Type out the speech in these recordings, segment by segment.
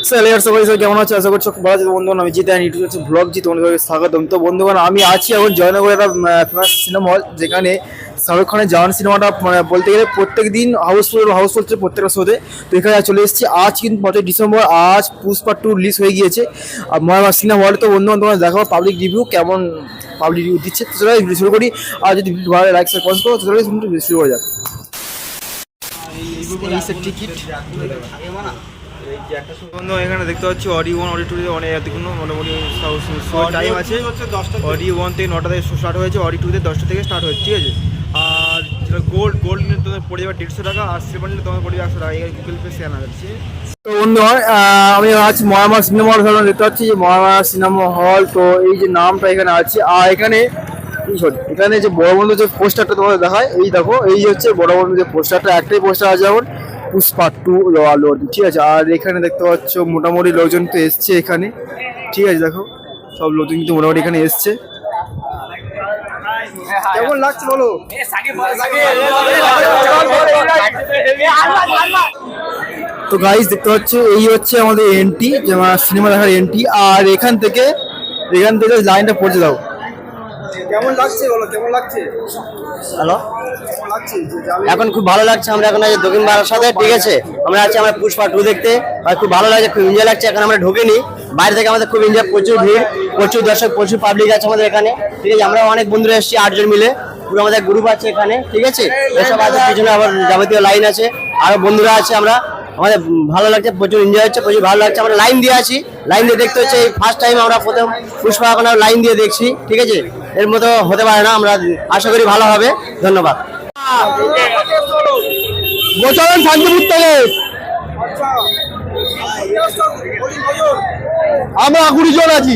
সবাই কেমন আছে? আশা করছি ভালো আছে বন্ধুগণ। আমি জিতে ইউটিউব হচ্ছে ব্লগ জি, তোমাদের স্বাগতম। তো বন্ধুগণ, আমি আছি এখন জয়নগরের একটা ফেমাস সিনেমা হল, যেখানে শাহরুখ খানের জওয়ান সিনেমাটা বলতে গেলে প্রত্যেক দিন হাউসফুল ছিল প্রত্যেকটা শোতে। তো এখানে চলে এসেছি আজ, কিন্তু 5 ডিসেম্বর আজ পুষ্পা 2 রিলিজ হয়ে গিয়েছে আর মহামার সিনেমা হলে। তো বন্ধুগণ, তোমরা দেখাবো পাবলিক রিভিউ কেমন পাবলিক রিভিউ দিচ্ছে। তো চলো শুরু করি। আর যদি ভিডিও ভালো লাইক শেয়ার কমেন্ট করো, তো চলো শুরু করা যাক। টিকিট বন্ধু, এখানে দেখতে পাচ্ছি অডি 1 অডি 2 অনেক মোটামুটি টাইম আছে। অডি 1 থেকে 9টা থেকে স্টার্ট হয়েছে, অডি 2 তে 10টা থেকে স্টার্ট হয়েছে, ঠিক আছে। আর যেটা গোল্ড নিলে তোমাদের পড়ে যাবে 150 টাকা, আর সিলভার নিলে তোমার পড়ে যাবে 100 টাকা। এখানে গুগল পে স্ক্যান আছে। তো বন্ধু, আমি আছি মহামার সিনেমা হল। দেখতে পাচ্ছি যে মহামার সিনেমা হল, তো এই যে নামটা এখানে আছে। আর এখানে এখানে যে বড় বন্ধু যে পোস্টারটা তোমাদের দেখায়, এই দেখো, এই যে হচ্ছে বড় বন্ধু যে পোস্টারটা, একটাই পোস্টার আছে এখন, পুষ্পা 2 লোড, ঠিক আছে। আর এখানে দেখতে পাচ্ছ মোটামুটি লোকজন তো এসছে এখানে, ঠিক আছে। দেখো সব লোকজন কিন্তু মোটামুটি এখানে এসছে। কেমন লাগছে বলো? তো গাইস দেখতে পাচ্ছ, এই হচ্ছে আমাদের এন্ট্রি, সিনেমা দেখার এন্ট্রি। আর এখান থেকে লাইনটা পড়তে দাও। কেমন লাগছে বলো, কেমন লাগছে? হ্যালো, এখন খুব ভালো লাগছে। আমরা এখন আছি দক্ষিণ ভারত সাথে, ঠিক আছে। আমরা আছি আমরা পুষ্পা 2 দেখতে, আর খুব ভালো লাগছে, খুব এনজয় লাগছে। এখন আমরা ঢুকিনি, বাইরে থেকে আমাদের খুব এনজয়, প্রচুর ভিড়, প্রচুর দর্শক, প্রচুর পাবলিক আছে আমাদের এখানে, ঠিক আছে। আমরা অনেক বন্ধুরা এসেছি 8 জন মিলে, পুরো আমাদের গ্রুপ আছে এখানে, ঠিক আছে। এসব আছে, পিছনে আবার যাবতীয় লাইন আছে, আরো বন্ধুরা আছে। আমরা আমাদের ভালো লাগছে, প্রচুর এনজয় হচ্ছে, প্রচুর ভালো লাগছে। আমরা লাইন দিয়ে আছি, লাইন দিয়ে দেখতে হচ্ছে। এই ফার্স্ট টাইম আমরা প্রথম পুষ্পা এখন লাইন দিয়ে দেখছি, ঠিক আছে। এর মতো হতে পারে না, আমরা আশা করি ভালো হবে। ধন্যবাদ। গোচারণ শান্তিপুর থেকে আমরা 20 জন আছি,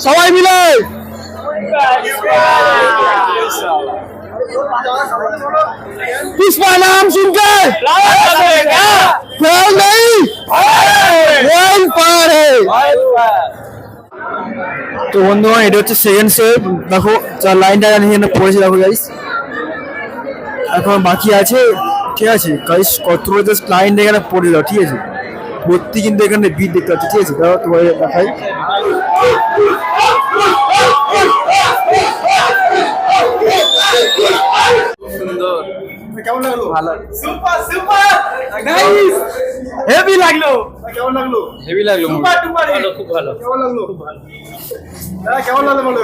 সবাই মিলে। पुष्पा नाम सुनकर फैल नहीं, पार है। তো বন্ধুগণ, এটা হচ্ছে সেকেন্ড শো। দেখো লাইনটা এখানে পড়েছে, দেখো গাইস, এখন বাকি আছে, ঠিক আছে গাইস। কত জাস্ট লাইনটা এখানে পড়ে দাও, ঠিক আছে। ভর্তি কিন্তু এখানে ভিড় দেখতে পাচ্ছি, ঠিক আছে। দাও তোমাদের দেখাই। কেমন লাগলো? ভালো, সুপার সুপার নাইস, হেভি লাগলো। কেমন লাগলো? হেভি লাগলো, সুপার ডুপার ভালো, খুব ভালো। কেমন লাগলো? খুব ভালো। কেমন লাগলো বলো?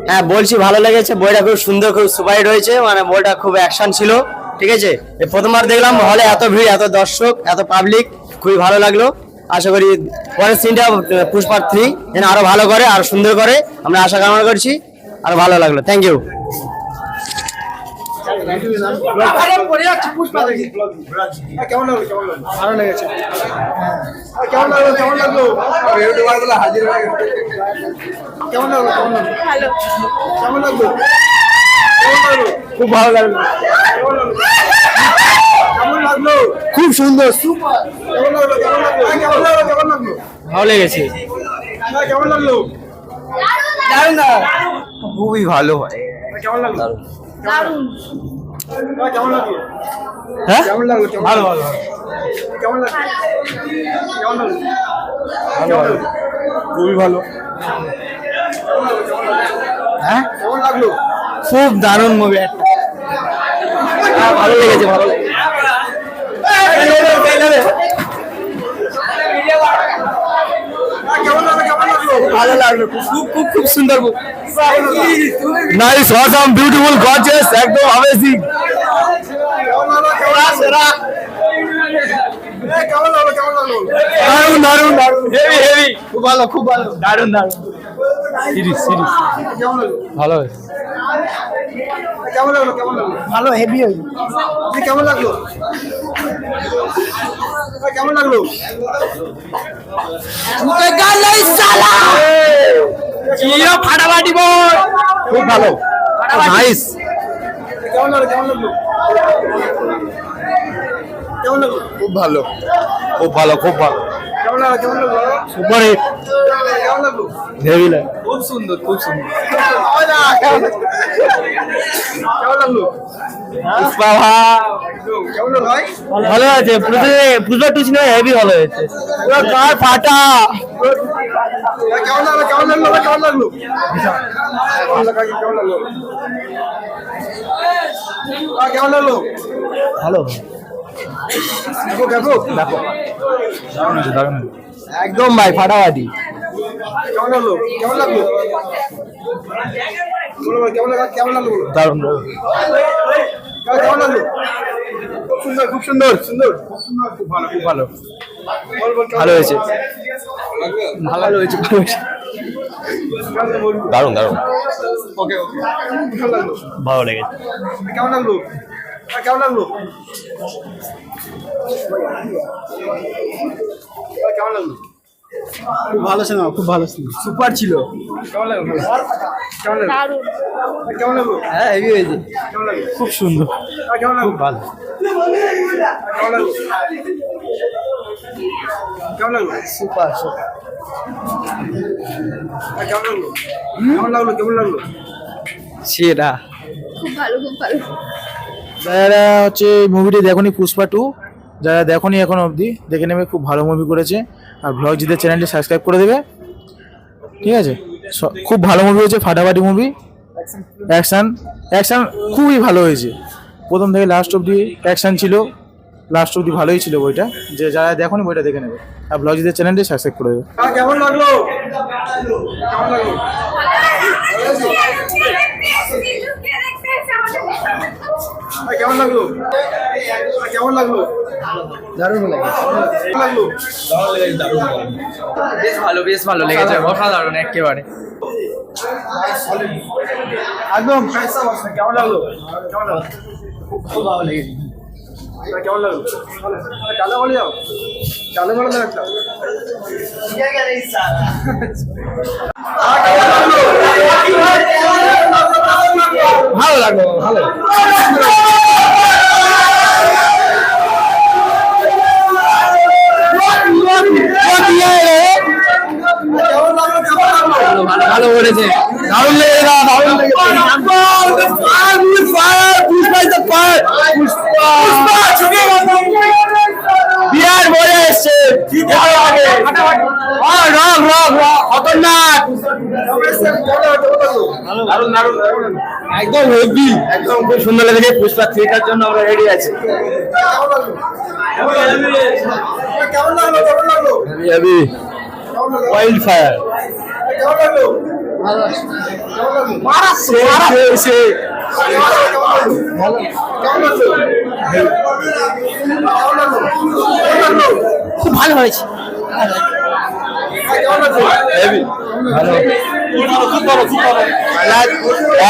হ্যাঁ বলছি, ভালো লেগেছে। বইটা খুব সুন্দর, খুব সুপারহিট হয়েছে, মানে বইটা খুব অ্যাকশন ছিল, ঠিক আছে। প্রথমবার দেখলাম হলে, এত ভিড়, এত দর্শক, এত পাবলিক, খুবই ভালো লাগলো। আশা করি পরের সিনটা পুষ্পা 3 যেন আরো ভালো করে, আরো সুন্দর করে, আমরা আশা কামনা করছি। আরো ভালো লাগলো, থ্যাংক ইউ। কেমন লাগলো? ভালো লেগেছে। কেমন লাগলো? কেমন লাগলো? হাজির হয়ে গেছে। কেমন লাগলো? ভালো। কেমন লাগলো? খুব ভালো লাগলো। কেমন লাগলো? খুব সুন্দর, সুপার। কেমন লাগলো? কেমন লাগলো? কেমন লাগলো? কেমন লাগলো? ভালো লেগেছে। কেমন লাগলো? দারুণ, খুবই ভালো হয়। কেমন লাগলো? দারুণ। কেমন লাগলো? হ্যাঁ কেমন লাগলো? ভালো ভালো। কেমন লাগলো? কেমন লাগলো? ভালো, খুবই ভালো। হ্যাঁ কেমন লাগলো? খুব দারুণ মুভি একটা, ভালো লেগেছে, ভালো লেগেছে। ভালো লাগলো, খুব খুব খুব সুন্দর। নাইস, অসাম, বিউটিফুল, গর্জিয়াস, একদম অ্যামেজিং। দারুণ দারুণ দারুণ, হেভি হেভি, খুব ভালো, খুব ভালো, দারুণ দারুণ। সিরিজ ভালো হয়েছে। কেমন লাগলো? কেমন লাগলো? ভালো, হেভি হয়েছে। কেমন লাগলো? কেমন লাগলো? ফাটাফাটি বল, খুব ভালো, নাইস। কেমন লাগলো? কেমন লাগলো? কেমন লাগলো? খুব ভালো, খুব ভালো, খুব ভালো। কেমন লাগলো? কেমন লাগলো? Super hit. কেমন লাগলো? হেভি লাগলো, খুব সুন্দর, খুব সুন্দর। কেমন লাগলো? পুষ্পা ভাই কেমন হলো ভাই? ভালো আছে। পুষ্পা 2 সিনেমা হেভি ভালো হয়েছে, পুরো গার ফাটা। কেমন লাগলো? কেমন লাগলো? কেমন লাগলো? কেমন লাগলো? ভালো দেখো দেখো দেখো, একদম ভাই ফাটাফাটি। কেমন লাগলো? কেমন লাগলো? বলো ভাই, কেমন লাগলো? কেমন লাগলো? দারুণ কেমন লাগলো? খুব সুন্দর, খুব সুন্দর, সুন্দর, খুব সুন্দর, খুব ভালো, খুব ভালো। বল বল, ভালো হয়েছে, ভালো হয়েছে, ভালো হয়েছে, দারুণ দারুণ। ওকে ওকে, কেমন লাগলো? ভালো লেগেছে। কেমন লাগলো? কেমন লাগলো? কেমন লাগলো? খুব ভালো সিনেমা, খুব ভালো সিনেমা, সুপার ছিল। কেমন লাগলো? কেমন লাগলো? কেমন লাগলো? হ্যাঁ হেভি হয়েছে, কেমন লাগলো? খুব সুন্দর, কেমন লাগলো? খুব ভালো। কেমন লাগলো? কেমন লাগলো? সুপার কেমন লাগলো? কেমন লাগলো? কেমন লাগলো? সেরা। খুব ভালো, খুব ভালো। যারা হচ্ছে মুভিটি দেখনি পুষ্পা 2, যারা দেখনি এখন অবধি দেখে নেবে, খুব ভালো মুভি করেছে। আর ব্লগ জিদের চ্যানেলটি সাবস্ক্রাইব করে দেবে, ঠিক আছে। খুব ভালো মুভি হয়েছে, ফাটাফাটি মুভি, অ্যাকশান অ্যাকশান খুবই ভালো হয়েছে। প্রথম থেকে লাস্ট অবধি অ্যাকশান ছিল, লাস্ট অবধি ভালোই ছিল বইটা। যে যারা দেখনি বইটা দেখে নেবে, আর ব্লগ জিদের চ্যানেলটি সাবস্ক্রাইব করে দেবে। কেমন লাগলো? কেমন লাগলো? কেমন লাগলো? কেমন লাগলো? দারুণ লাগে, লাগলো? বেশ ভালো, বেশ ভালো লেগেছে, অসাধারণ একেবারে। একদম কেমন লাগলো? কেমন লাগলো? খুব ভালো লেগেছে। কেমন লাগলো? ডালে বলে যাও, ডালে বলে দাও একটা। ভালো লাগলো, ভালো। ভালো ভালো করেছে, দারুণ লেগেছে, দারুণ বিরাট মজা এসছে, খতরনাক, দারুণ দারুণ একদম হেভি, একদম খুব সুন্দর লেগেছে। পুষ্পা 3টার জন্য আমরা রেডি আছি। কেমন লাগলো? কেমন লাগলো? হেভি, ওয়াইল্ড ফায়ার, কেমন লাগলো? খুব ভালো হয়েছে, হেভি, ভালো, খুব ভালো, খুব ভালো।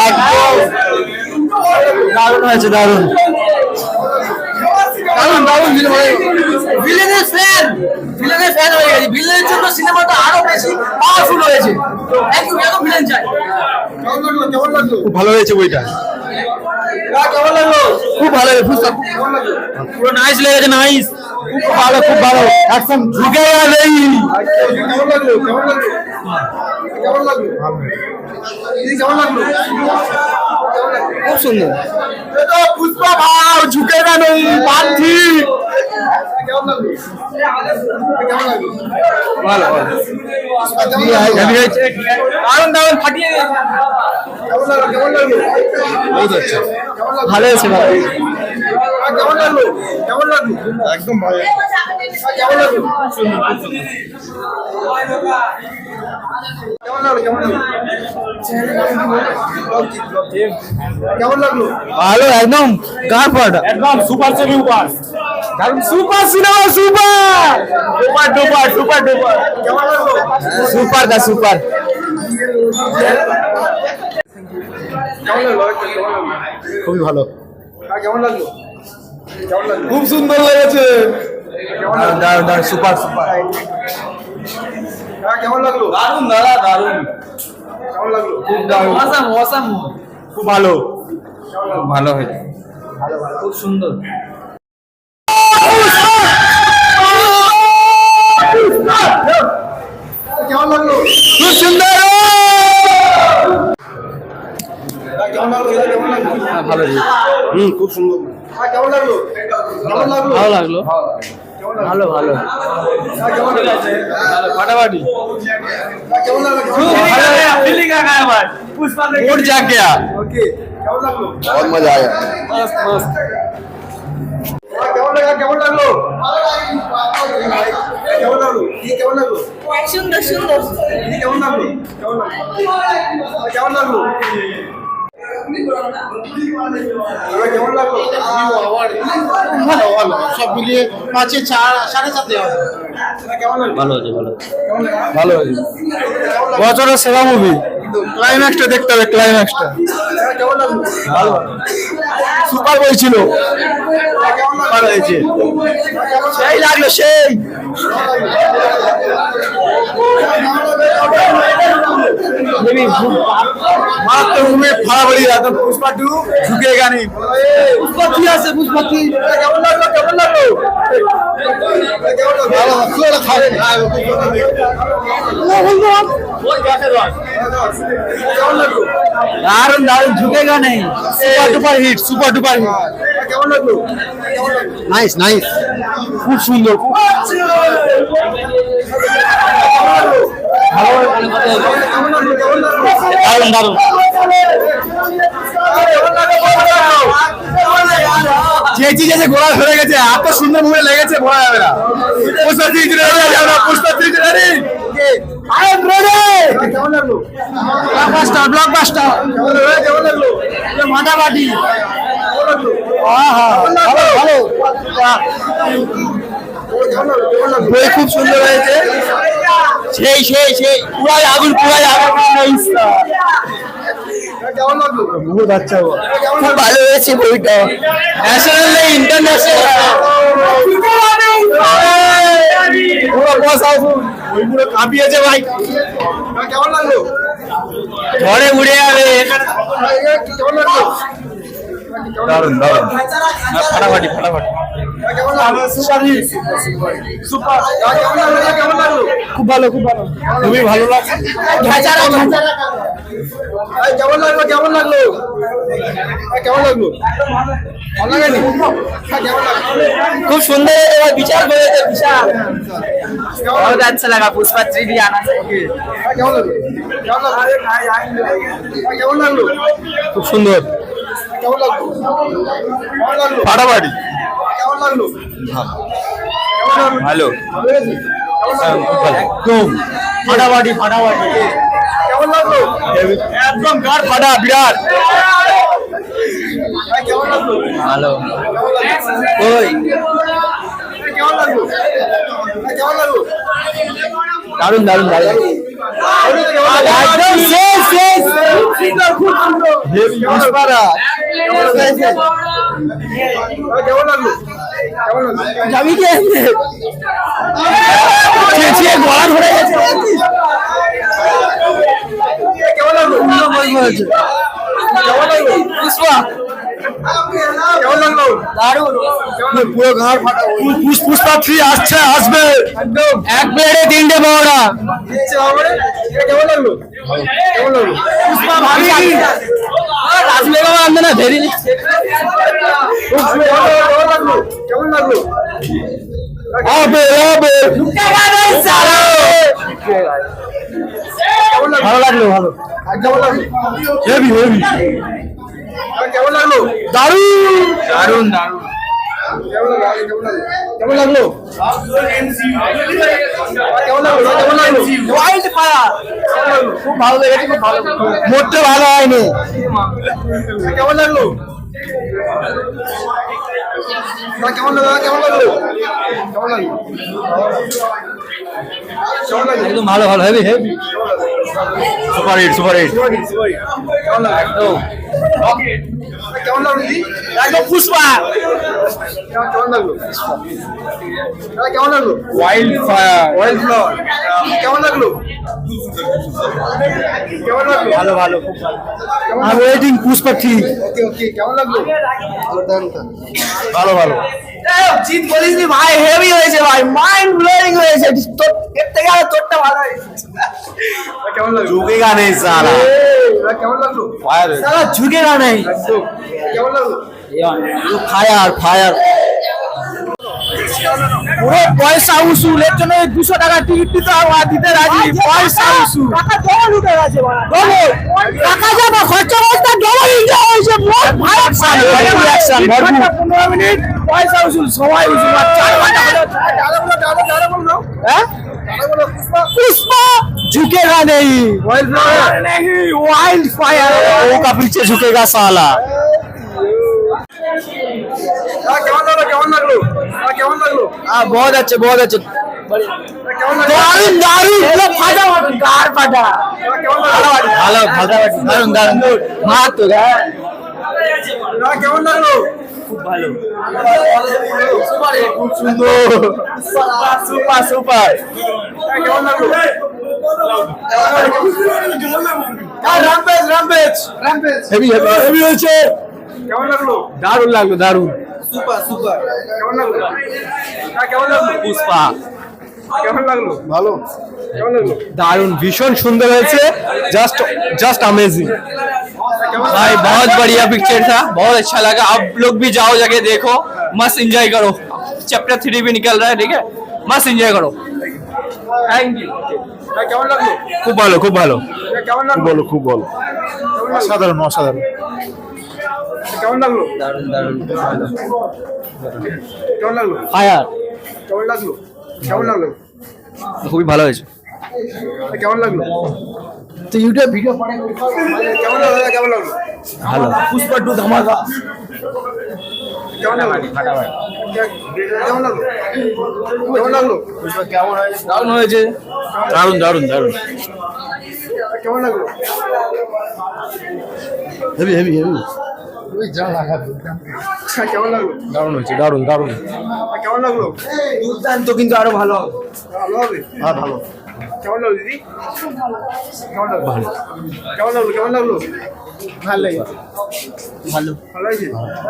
একদম দারুণ হয়েছে, দারুণ দারুণ দারুণ। ভিলেনের ফ্যান, ভিলেনের ফ্যান হয়ে গেছে। ভিলেনের জন্য সিনেমাটা আরো বেশি পাওয়ারফুল হয়েছে। একদম একদম ভিলেন চাই। কেমন লাগলো? কেমন লাগলো? খুব ভালো হয়েছে বইটা, কেমন লাগলো? খুব ভালো হয়েছে। পুষ্পা কেমন লাগলো? পুরো নাইস লেগেছে, নাইস, খুব ভালো, খুব ভালো, একদম ঢুকে গেলেই। কেমন লাগলো? কেমন লাগলো? কেমন লাগলো? কেমন লাগলো? খুব সুন্দর। পুষ্পা ভাও ঝুঁকে গেল পান্থি। কেমন লাগলো? কেমন লাগলো? ভালো ভালো, হেভি হয়েছে, দারুণ দারুণ ফাটিয়ে কেমন লাগলো? কেমন লাগলো? বহুত হচ্ছে, কেমন লাগলো? ভালো হয়েছে, ভালো। কেমন লাগলো? কেমন লাগলো? একদম ভালো। কেমন লাগলো? কেমন লাগলো? কেমন লাগলো? কেমন লাগলো? ভালো, একদম গান পাটা, একদম সুপার সে সুপার, দারুণ super cinema, super super duper, super duper, কেমন লাগলো? সুপার দা সুপার। কেমন লাগলো? কেমন লাগলো? খুবই ভালো, কেমন লাগলো? কেমন লাগলো? খুব সুন্দর লেগেছে, কেমন লাগলো? দারুণ দারুণ, সুপার সুপার, কেমন লাগলো? দারুণ দাদা, দারুণ, কেমন লাগলো? খুব দারুণ, অসাম অসাম, খুব ভালো, খুব ভালো হয়েছে। খুব সুন্দর। কেমন লাগলো? খুব সুন্দর, কেমন লাগলো? কেমন লাগলো? ভালো রিভিউ। খুব সুন্দর। কেমন লাগলো? কেমন লাগলো? ভালো লাগলো। ভালো ভালো ফাটাফাটি কেমন লাগলো? उड़ जाग गया। ओके কেমন লাগলো? बहुत मजा आया। मस्त मस्त। কেমন লাগলো? কেমন লাগলো? কি কেমন লাগলো? সুন্দর সুন্দর কি কেমন লাগলো? কেমন লাগলো? কেমন লাগলো? ভালো ভালো সব মিলিয়ে 5 4.5 দেওয়া কেমন লাগলো? ভালো হয়েছে ভালো হয়েছে বছরের সেরা মুভি ক্লাইম্যাক্সটা দেখতে হবে ক্লাইম্যাক্সটা কেমন লাগলো? ভালো সুপার বলছিল ভালো হয়েছে সেই লাগলো সেই মারাত্মক মুভি ফাড়াফাড়ি একদম পুষ্পা 2 ঝুঁকেগা नहीं পুষ্পা 3 আছে পুষ্পা 3 কেমন লাগলো? কেমন লাগলো? কেমন লাগলো? ভালো খুলে খাবে কেমন লাগলো? দারুন দারুন ঝুঁকেগা नहीं সুপার ডুপার হিট কেমন লাগলো? নাইস নাইস খুব সুন্দর খুব দারুন দারুন যে চিজে গোড়া ধরে গেছে এত সুন্দর মুভি লেগেছে বলা যাবে না পুষ্পা 3 চলে যাবে আমরা পুষ্পা 3 চলে রেডি আই এম রেডি কেমন লাগলো? ব্লকবাস্টার কেমন লাগলো? মাটামাটি কেমন লাগলো? ভালো ভালো কেমন লাগলো? বই খুব সুন্দর হয়েছে সেই পুরাই আগুন কেমন লাগলো? বহুত আচ্ছা খুব ভালো হয়েছে বইটা ন্যাশনাল ইন্টারন্যাশনাল পুরো বস আউট ওই পুরো কাঁপিয়েছে ভাই কেমন লাগলো? ঘরে উড়ে যাবে কেমন লাগলো? দারুন ফাটাফাটি কেমন লাগলো? সুপার কেমন লাগলো? কেমন লাগলো? খুব ভালো খুবই ভালো লাগছে কেমন লাগলো? কেমন লাগলো? কেমন লাগলো? ভালো লাগেনি? কেমন লাগলো? খুব সুন্দর বিচার করেছে বিশাল কেমন লাগলো? अच्छा लगा पुष्पा 3 भी आना चाहिए কেমন লাগলো? কেমন লাগলো? কেমন লাগলো? খুব সুন্দর কেমন লাগলো? কেমন লাগলো? ফাটাফাটি কেমন লাগলো? ভালো একদম ফাটাফাটি কেমন লাগলো? একদম গাড় ফাটা বিরাট কেমন লাগলো? ভালো কেমন লাগলো? ওই কেমন লাগলো? কেমন লাগলো? দারুন একদম শেষ খুব সুন্দর। পুষ্পারা কেমন লাগলো? কেমন লাগলো? যাবি কি চেঁচিয়ে গলা ধরে গেছে কেমন লাগলো? হয়েছে কেমন লাগলো? পুষ্পা কেমন লাগলো? দারুন পুরো ঘাড় ফাটা পুষ্পা 3 আসবে একদম এক প্লেটে 3টে বড়া দিচ্ছে হবে। কেমন লাগলো? কেমন লাগলো? পুষ্পা ভাবি আসবে বাবা আনবে না ধরে কেমন লাগলো? কেমন লাগলো? হবে ভালো লাগলো ভালো কেমন লাগলো? হেভি কেমন লাগলো? দারুন কেমন লাগলো? কেমন লাগলো? কেমন লাগলো? কেমন লাগলো? ওয়াইল্ড ফায়ার খুব ভালো লেগেছে খুব ভালো মোটে ভালো হয়নি কেমন লাগলো? কেমন লাগলো? কেমন লাগলো? কেমন লাগলো? কেমন লাগলো? একদম ভালো হেভি সুপার হিট কেমন লাগলো? একদম কেমন লাগলো দিদি? একদম পুষ্পা কেমন লাগলো? কেমন লাগলো? ওয়াইল্ড ফায়ার ওয়েল ফ্লাওয়ার কেমন লাগলো? কেমন লাগলো? ভালো খুব ভালো ওয়েটিং পুষ্পা 3 ওকে কেমন লাগলো? ভালো জিত বলিস নি ভাই, হেভি হয়েছে ভাই, মাইন্ড ব্লোয়িং হয়েছে। তোর এর থেকে আর তোরটা ভালো হয়েছে। কেমন লাগলো? ঝুঁকেগা নেই সালা, কেমন লাগলো? সালা ঝুঁকেগা নেই। কেমন লাগলো? ফায়ার ফায়ার, পুরো পয়সা উসুল, এর জন্য 200 টাকা টিকিট দিতে রাজি। পয়সা উসুল, টাকা ডবল উঠে গেছে, টাকা যাবে খরচা করতে, ডবল এনজয় হয়েছে। ভালো অ্যাকশন 15 মিনিট পয়সা উসুল, সবাই উসুল। আর 4 ঘন্টা হ্যাঁ, पुष्पा झुकेगा नहीं, वाइल्ड फायर का पीछे झुकेगा साला। কেমন লাগলো? কেমন লাগলো? কেমন লাগলো? बहुत अच्छे बहुत अच्छे, কেমন লাগলো? दारुण दारुण, फाटाफाटी कार फाटा, কেমন লাগলো? ভালো ফাটাফাটি, দারুণ দারুণ, মার তো গায়। কেমন লাগলো? খুব সুন্দর, সুপার সুপার। কেমন লাগলো? রামপেজ রামপেজ রামপেজ হেভি হেভি হেভি হয়েছে, কেমন লাগলো? দারুণ লাগলো দারুণ। Super super. কেমন লাগলো? কেমন লাগলো? পুষ্পা কেমন লাগলো? ভালো। কেমন লাগলো? दारुण, भीषण सुंदर হয়েছে, जस्ट अमेजिंग भाई, बहुत बढ़िया पिक्चर था, बहुत अच्छा लगा। आप लोग भी जाओ, जाके देखो, मस्त एंजॉय करो। चैप्टर 3 भी निकल रहा है, ठीक है, मस्त एंजॉय करो। Thank you. কেমন লাগলো? খুব ভালো খুব ভালো, কেমন লাগলো? বলো খুব বলো, অসাধারণ অসাধারণ। কেমন লাগলো? दारुण दारुण, কেমন লাগলো? ফায়ার, কেমন লাগলো? কেমন লাগলো? খুবই ভালো হয়েছে। কেমন লাগলো? তো ইউটিউব ভিডিও কেমন লাগলো? কেমন লাগলো? ভালো। পুষ্পা 2 ধামাকা, কেমন লাগলো? কেমন লাগলো? কেমন লাগলো? দারুণ হয়েছে, দারুণ দারুণ দারুণ, কেমন লাগলো? হেভি হেভি হেভি, কেমন লাগলো? দারুণ হয়েছে, দারুণ দারুণ, কেমন লাগলো? দুর্দান্ত, কিন্তু আরো ভালো হবে। ভালো হবে? হ্যাঁ ভালো, কেমন লাগলো দিদি? কেমন লাগলো? কেমন লাগলো? কেমন লাগলো? ভালো লাগে, ভালো। ভালো হয়েছে?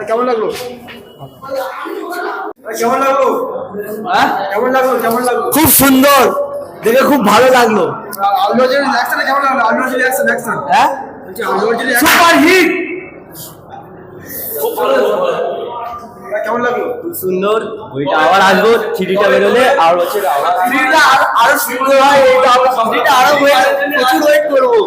কেমন লাগলো? কেমন লাগলো? কেমন লাগলো? কেমন লাগলো? খুব সুন্দর, দেখে খুব ভালো লাগলো। আল্লু অর্জুনের অ্যাকশন কেমন লাগলো? আল্লু অর্জুনের অ্যাকশন হ্যাঁ, আল্লু অর্জুনের সুপার হিট, কেমন লাগলো? সুন্দর। ওইটা আবার আসবো, 3টা বেরোলে আর হচ্ছে আবার 3টা আরো সুন্দর হয়। এইটা আরো প্রচুর ওয়েট করবো।